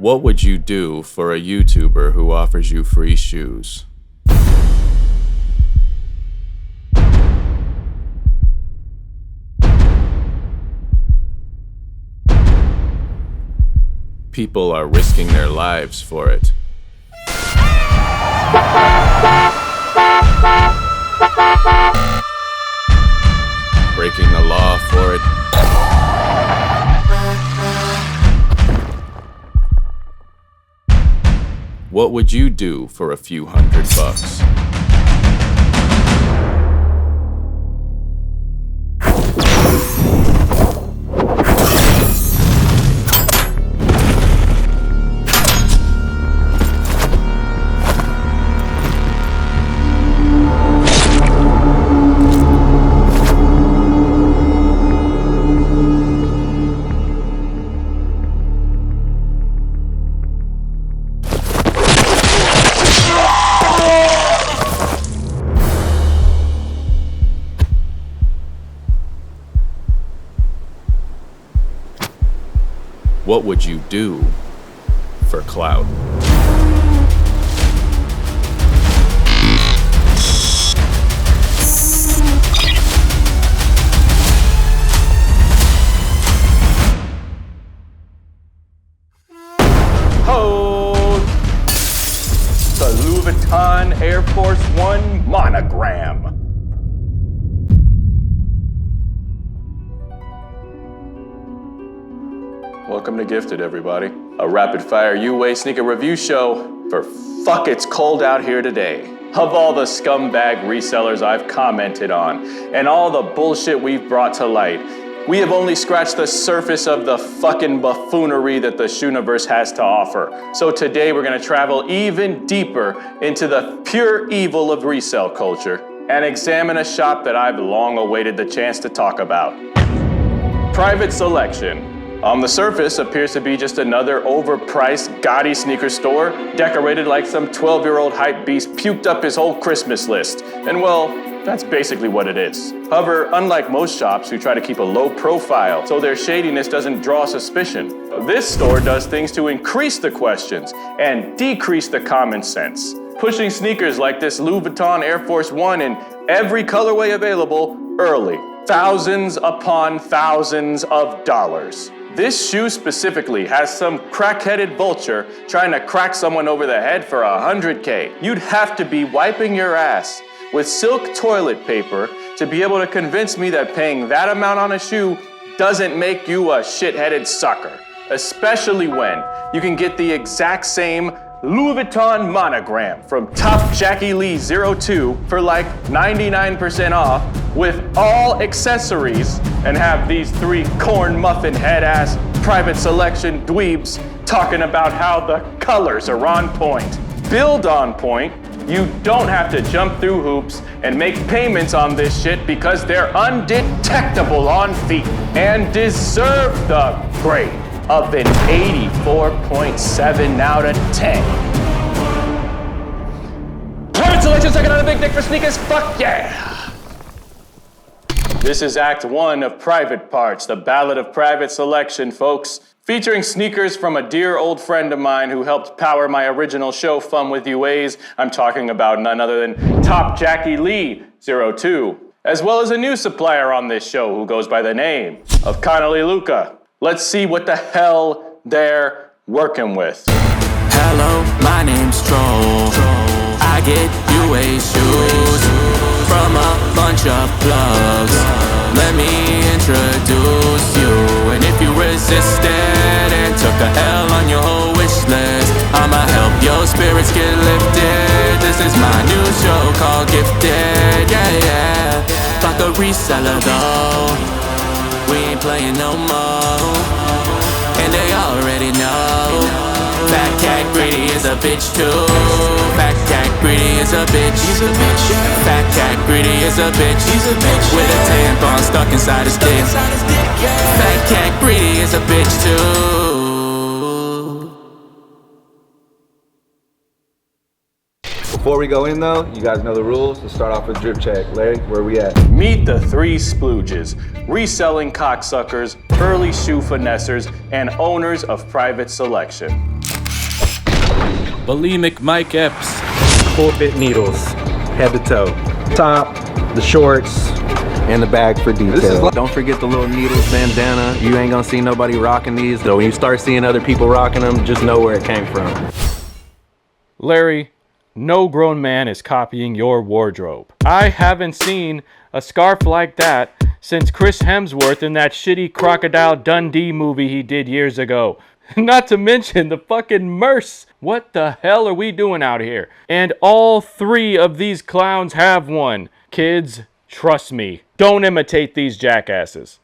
What would you do for a YouTuber who offers you free shoes? People are risking their lives for it. Breaking the law for it. What would you do for a few $100? What would you do for clout? Ho! The Louis Vuitton Air Force One monogram. Welcome to Gifted, everybody. A rapid-fire U-Way sneaker review show for fuck it's cold out here today. Of all the scumbag resellers I've commented on and all the bullshit we've brought to light, we have only scratched the surface of the fucking buffoonery that the Shoeniverse has to offer. So today we're gonna travel even deeper into the pure evil of resale culture and examine a shop that I've long awaited the chance to talk about. Private Selection. On the surface, appears to be just another overpriced, gaudy sneaker store, decorated like some 12-year-old hype beast puked up his whole Christmas list. And well, that's basically what it is. However, unlike most shops who try to keep a low profile so their shadiness doesn't draw suspicion, this store does things to increase the questions and decrease the common sense, pushing sneakers like this Louis Vuitton Air Force One in every colorway available early. Thousands upon thousands of dollars. This shoe specifically has some crack-headed vulture trying to crack someone over the head for $100K. You'd have to be wiping your ass with silk toilet paper to be able to convince me that paying that amount on a shoe doesn't make you a shit-headed sucker. Especially when you can get the exact same Louis Vuitton monogram from Top Jackie Lee 02 for like 99% off with all accessories and have these three corn muffin head ass Private Selection dweebs talking about how the colors are on point. Build on point. You don't have to jump through hoops and make payments on this shit because they're undetectable on feet and deserve the grade of an 84.7 out of 10. Private Selection second on a big dick for sneakers, fuck yeah! This is Act 1 of Private Parts, the Ballad of Private Selection, folks. Featuring sneakers from a dear old friend of mine who helped power my original show, Fun With UAs. I'm talking about none other than Top Jackie Lee 02, as well as a new supplier on this show who goes by the name of Connolly Luca. Let's see what the hell they're working with. Hello, my name's Troll. I get UA shoes from a bunch of plugs. Let me introduce you. And if you resisted and took a L on your whole wish list, I'ma help your spirits get lifted. This is my new show called Gifted. Yeah, yeah. Fuck a reseller though, we ain't playing no more, and they already know. Fat cat greedy is a bitch too. Fat cat greedy is a bitch. He's a bitch. Fat cat greedy is a bitch. He's a bitch. With a tampon stuck inside his dick. Fat cat greedy is a bitch too. Before we go in though, you guys know the rules. Let's start off with drip check. Larry, where we at? Meet the three splooges, reselling cocksuckers, early shoe finessers, and owners of Private Selection. Bulimic Mike Epps. Full fit needles, head to toe. Top, the shorts, and the bag for detail. Don't forget the little needles bandana. You ain't gonna see nobody rocking these. So when you start seeing other people rocking them, just know where it came from. Larry, no grown man is copying your wardrobe. I haven't seen a scarf like that since Chris Hemsworth in that shitty Crocodile Dundee movie he did years ago. Not to mention the fucking merce. What the hell are we doing out here? And all 3 of these clowns have one. Kids, trust me, don't imitate these jackasses.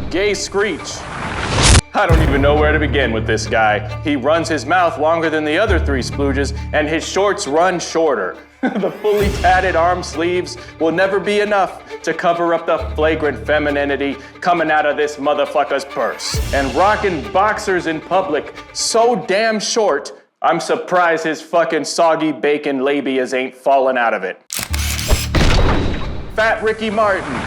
Gay Screech. I don't even know where to begin with this guy. He runs his mouth longer than the other 3 splooges, and his shorts run shorter. The fully tatted arm sleeves will never be enough to cover up the flagrant femininity coming out of this motherfucker's purse. And rocking boxers in public so damn short, I'm surprised his fucking soggy bacon labias ain't falling out of it. Fat Ricky Martin.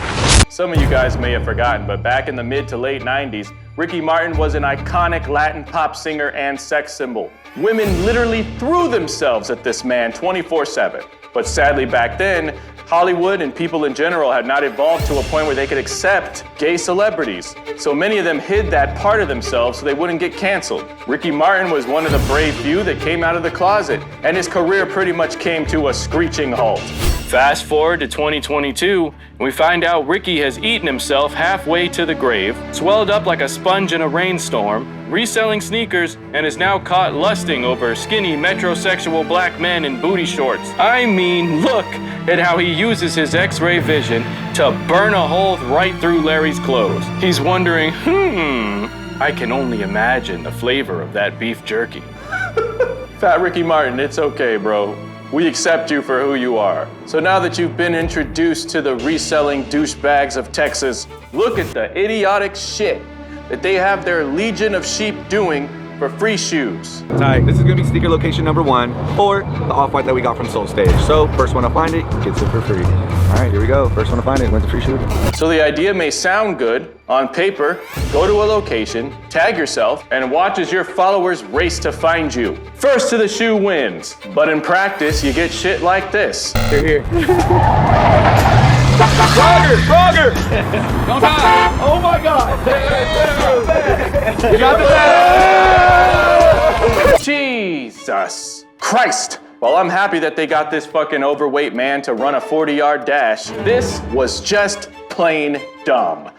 Some of you guys may have forgotten, but back in the mid to late 90s, Ricky Martin was an iconic Latin pop singer and sex symbol. Women literally threw themselves at this man 24/7. But sadly back then, Hollywood and people in general had not evolved to a point where they could accept gay celebrities. So many of them hid that part of themselves so they wouldn't get canceled. Ricky Martin was one of the brave few that came out of the closet, and his career pretty much came to a screeching halt. Fast forward to 2022, and we find out Ricky has eaten himself halfway to the grave, swelled up like a sponge in a rainstorm, reselling sneakers, and is now caught lusting over skinny metrosexual black men in booty shorts. I mean, look at how he uses his X-ray vision to burn a hole right through Larry's clothes. He's wondering, I can only imagine the flavor of that beef jerky. Fat Ricky Martin, it's okay, bro. We accept you for who you are. So now that you've been introduced to the reselling douchebags of Texas, look at the idiotic shit that they have their legion of sheep doing for free shoes. Alright, this is gonna be sneaker location number 1, or the off-white that we got from Soul Stage. So, first one to find it gets it for free. Alright, here we go. First one to find it wins a free shoe. So the idea may sound good on paper. Go to a location, tag yourself, and watch as your followers race to find you. First to the shoe wins. But in practice, you get shit like this. Here. Frogger! Don't die! Oh my god! You got the Jesus Christ! Well, I'm happy that they got this fucking overweight man to run a 40-yard dash. This was just plain dumb.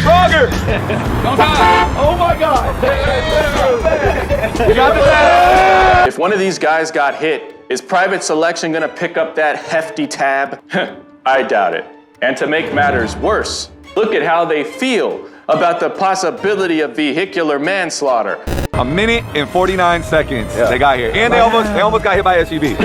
Frogger! Don't die! Oh my god! You got the If one of these guys got hit, is private selection gonna pick up that hefty tab? I doubt it. And to make matters worse, look at how they feel about the possibility of vehicular manslaughter. 1 minute and 49 seconds they got here. And they almost got hit by SUV.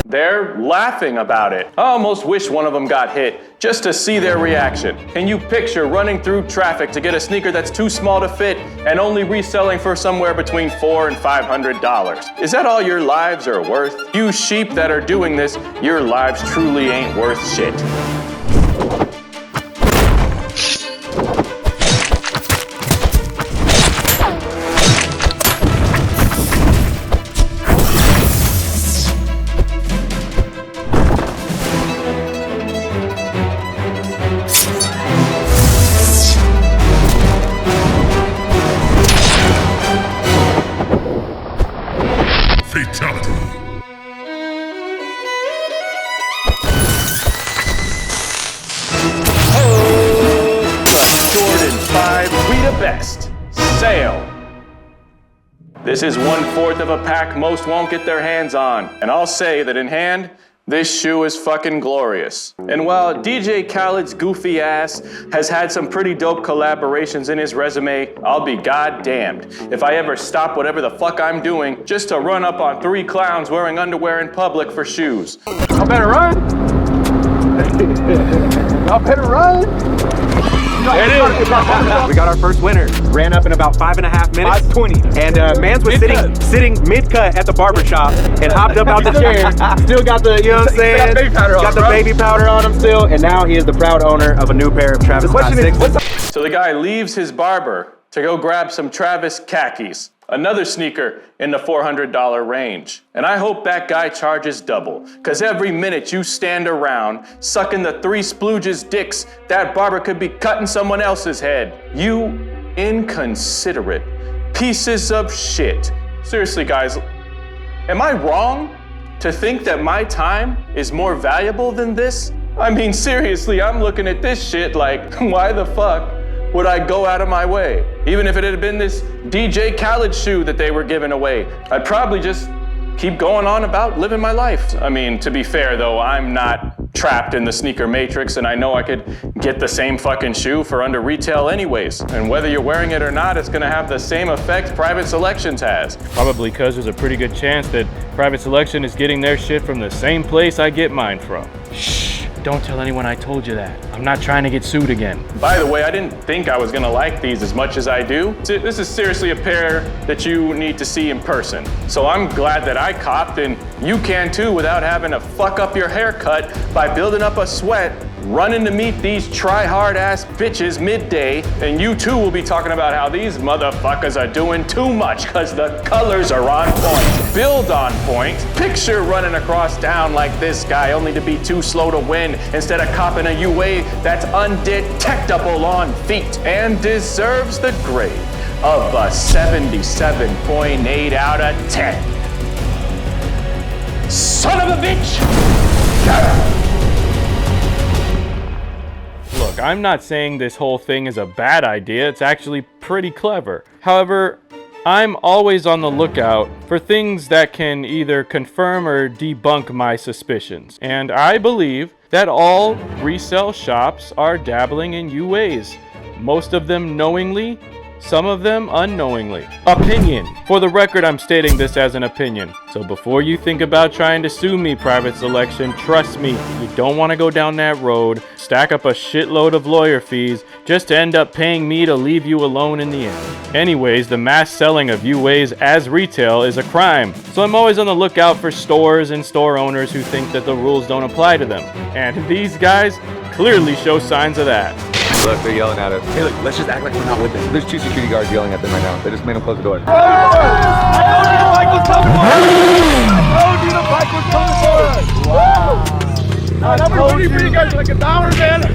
They're laughing about it. I almost wish one of them got hit just to see their reaction. Can you picture running through traffic to get a sneaker that's too small to fit and only reselling for somewhere between $400 and $500? Is that all your lives are worth? You sheep that are doing this, your lives truly ain't worth shit. Best. Sale. This is 1/4 of a pack most won't get their hands on. And I'll say that in hand, this shoe is fucking glorious. And while DJ Khaled's goofy ass has had some pretty dope collaborations in his resume, I'll be goddamned if I ever stop whatever the fuck I'm doing just to run up on 3 clowns wearing underwear in public for shoes. Y'all better run. Y'all better run. We got our first winner. Ran up in about 5.5 minutes. 5:20. And Mans was sitting mid-cut at the barber shop and hopped up out the chair. Still got the, you know what I'm saying? Got the baby powder on him still. And now he is the proud owner of a new pair of Travis Scott 6s. So the guy leaves his barber to go grab some Travis khakis, another sneaker in the $400 range. And I hope that guy charges double, because every minute you stand around sucking the three splooges dicks, that barber could be cutting someone else's head. You inconsiderate pieces of shit. Seriously, guys, am I wrong to think that my time is more valuable than this? I mean, seriously, I'm looking at this shit like, why the fuck would I go out of my way? Even if it had been this DJ Khaled shoe that they were giving away, I'd probably just keep going on about living my life. I mean, to be fair though, I'm not trapped in the sneaker matrix, and I know I could get the same fucking shoe for under retail anyways. And whether you're wearing it or not, it's gonna have the same effect Private Selections has. Probably because there's a pretty good chance that Private Selection is getting their shit from the same place I get mine from. Shh, don't tell anyone I told you that. I'm not trying to get sued again. By the way, I didn't think I was gonna like these as much as I do. This is seriously a pair that you need to see in person. So I'm glad that I copped, and you can too, without having to fuck up your haircut by building up a sweat, running to meet these try-hard ass bitches midday, and you too will be talking about how these motherfuckers are doing too much because the colors are on point. Build on point. Picture running across town like this guy only to be too slow to win instead of copping a UA that's undetectable on feet and deserves the grade of a 77.8 out of 10. Son of a bitch! Look, I'm not saying this whole thing is a bad idea. It's actually pretty clever. However, I'm always on the lookout for things that can either confirm or debunk my suspicions. And I believe that all resale shops are dabbling in UAs. Most of them knowingly, some of them unknowingly. Opinion. For the record, I'm stating this as an opinion. So before you think about trying to sue me, Private Selection, trust me, you don't want to go down that road, stack up a shitload of lawyer fees, just to end up paying me to leave you alone in the end. Anyways, the mass selling of UAs as retail is a crime. So I'm always on the lookout for stores and store owners who think that the rules don't apply to them. And these guys clearly show signs of that. Look, they're yelling at us. Hey, look, let's just act like we're not with them. There's two security guards yelling at them right now. They just made them close the door. I told you the bike was coming for us! I told you you guys like an hour, man!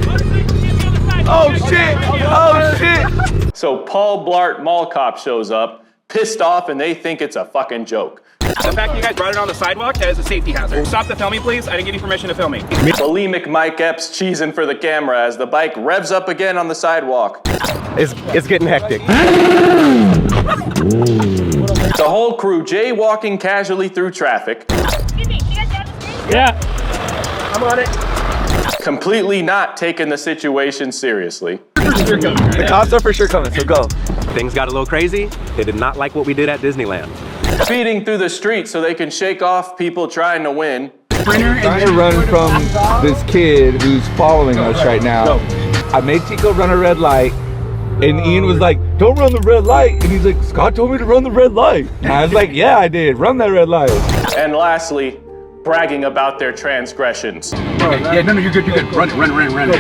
Oh shit! Oh shit! So Paul Blart Mall Cop shows up, pissed off, and they think it's a fucking joke. The fact that you guys brought it on the sidewalk, that is a safety hazard. Stop the filming, please. I didn't give you permission to film me. Bulimic Mike Epps cheesing for the camera as the bike revs up again on the sidewalk. It's getting hectic. The whole crew jaywalking casually through traffic. Yeah. I'm on it. Completely not taking the situation seriously. The cops are for sure coming, so go. Things got a little crazy. They did not like what we did at Disneyland. Speeding through the streets so they can shake off people trying to win. We're running from this kid who's following us right now. I made Tico run a red light, and Ian was like, "Don't run the red light." And he's like, "Scott told me to run the red light." And I was like, "Yeah, I did. Run that red light." And lastly, bragging about their transgressions. Yeah, no, you're good, you're good. Run it,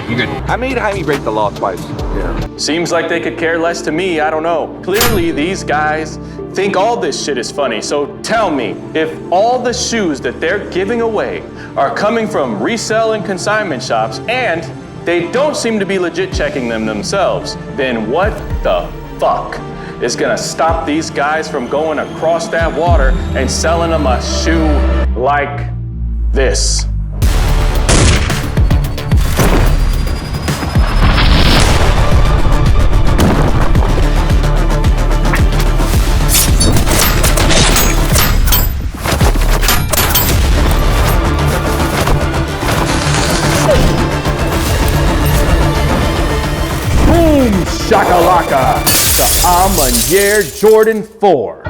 you're good. I made Jaime break the law twice. Yeah. Seems like they could care less to me, I don't know. Clearly, these guys think all this shit is funny, so tell me, if all the shoes that they're giving away are coming from resell and consignment shops, and they don't seem to be legit checking them themselves, then what the fuck is gonna stop these guys from going across that water and selling them a shoe like this? Boom shakalaka! The Amanier Jordan 4.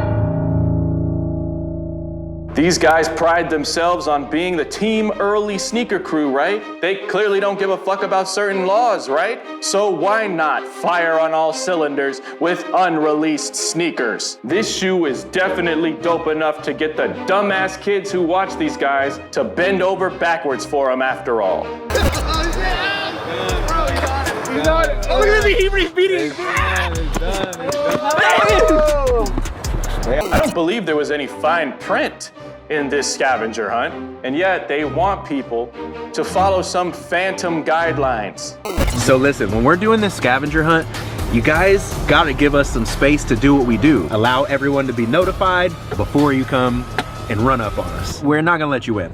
These guys pride themselves on being the team early sneaker crew, right? They clearly don't give a fuck about certain laws, right? So why not fire on all cylinders with unreleased sneakers? This shoe is definitely dope enough to get the dumbass kids who watch these guys to bend over backwards for them after all. Oh, look at the heat beating. I don't believe there was any fine print in this scavenger hunt, and yet they want people to follow some phantom guidelines. So listen, when we're doing this scavenger hunt, you guys gotta give us some space to do what we do. Allow everyone to be notified before you come and run up on us. We're not gonna let you win.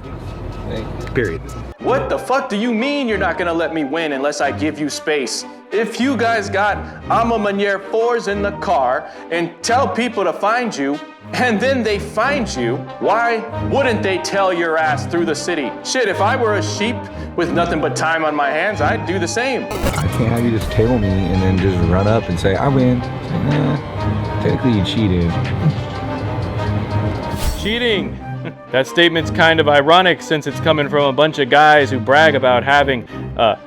Period. What the fuck do you mean you're not gonna let me win unless I give you space? If you guys got Ama Manier 4s in the car and tell people to find you, and then they find you, why wouldn't they tell your ass through the city? Shit, if I were a sheep with nothing but time on my hands, I'd do the same. I can't have you just tail me and then just run up and say, I win. It's like, nah, technically you cheated. Cheating! That statement's kind of ironic since it's coming from a bunch of guys who brag about having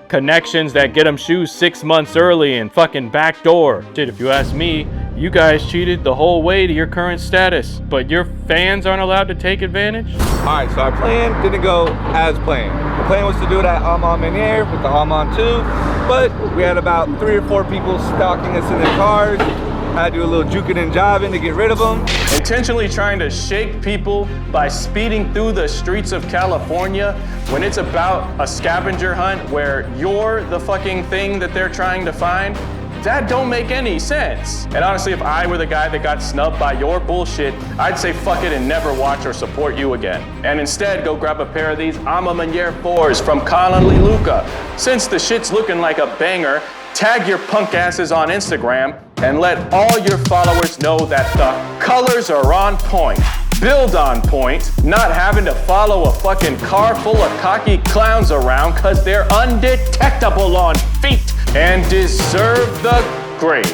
connections that get them shoes 6 months early and fucking backdoor. Shit, if you ask me, you guys cheated the whole way to your current status, but your fans aren't allowed to take advantage? Alright, so our plan didn't go as planned. The plan was to do it at Alman Manier with the Alman 2, but we had about 3 or 4 people stalking us in their cars. I had to do a little juking and jiving to get rid of them. Intentionally trying to shake people by speeding through the streets of California when it's about a scavenger hunt where you're the fucking thing that they're trying to find, that don't make any sense. And honestly, if I were the guy that got snubbed by your bullshit, I'd say fuck it and never watch or support you again. And instead, go grab a pair of these Ama Manier 4s from Connolly Luca. Since the shit's looking like a banger, tag your punk asses on Instagram and let all your followers know that the colors are on point. Build on point, not having to follow a fucking car full of cocky clowns around cause they're undetectable on feet and deserve the grade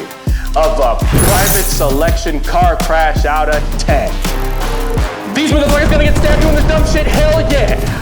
of a private selection car crash out of 10. These motherfuckers gonna get stabbed doing this dumb shit? Hell yeah!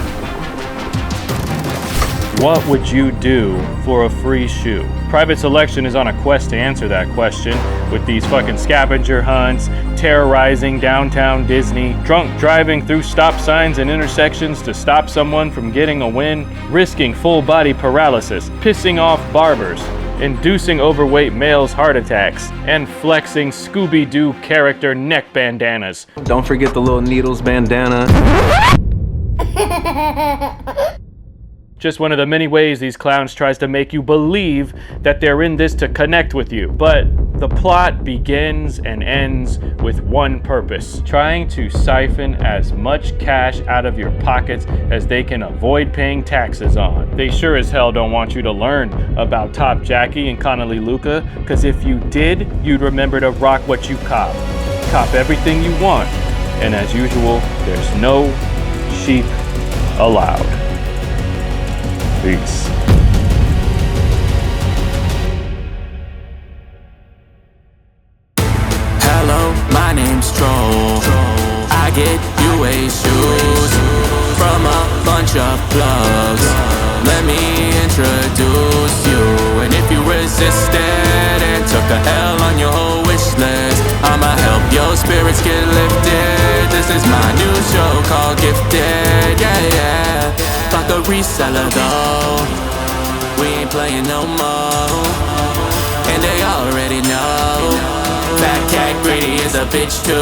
What would you do for a free shoe? Private Selection is on a quest to answer that question with these fucking scavenger hunts, terrorizing downtown Disney, drunk driving through stop signs and intersections to stop someone from getting a win, risking full body paralysis, pissing off barbers, inducing overweight males heart attacks, and flexing Scooby-Doo character neck bandanas. Don't forget the little needles bandana. Just one of the many ways these clowns tries to make you believe that they're in this to connect with you. But the plot begins and ends with one purpose: trying to siphon as much cash out of your pockets as they can avoid paying taxes on. They sure as hell don't want you to learn about Top Jackie and Connolly Luca, cause if you did, you'd remember to rock what you cop. Cop everything you want, and as usual, there's no sheep allowed. Peace. Hello, my name's Troll. I get UA shoes from a bunch of plugs. Let me introduce you. And if you resisted and took a L on your whole wish list, I'ma help your spirits get lifted. This is my new show called Gifted. Yeah, yeah. Fuck a reseller though, we ain't playing no more, and they already know. Fat cat greedy is a bitch too.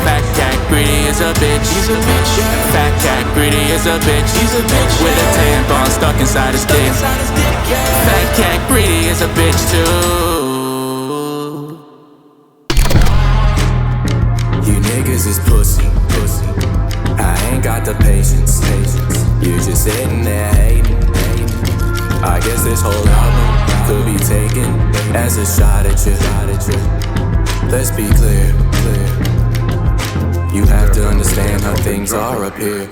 Fat cat greedy is a bitch. He's a bitch. Fat cat greedy is a bitch. He's a bitch with a tampon stuck inside his dick. Fat cat greedy is a bitch too. You niggas is pussy. I ain't got the patience. You just sitting there hating. I guess this whole album could be taken as a shot at you. Let's be clear. You have to understand how things are up here.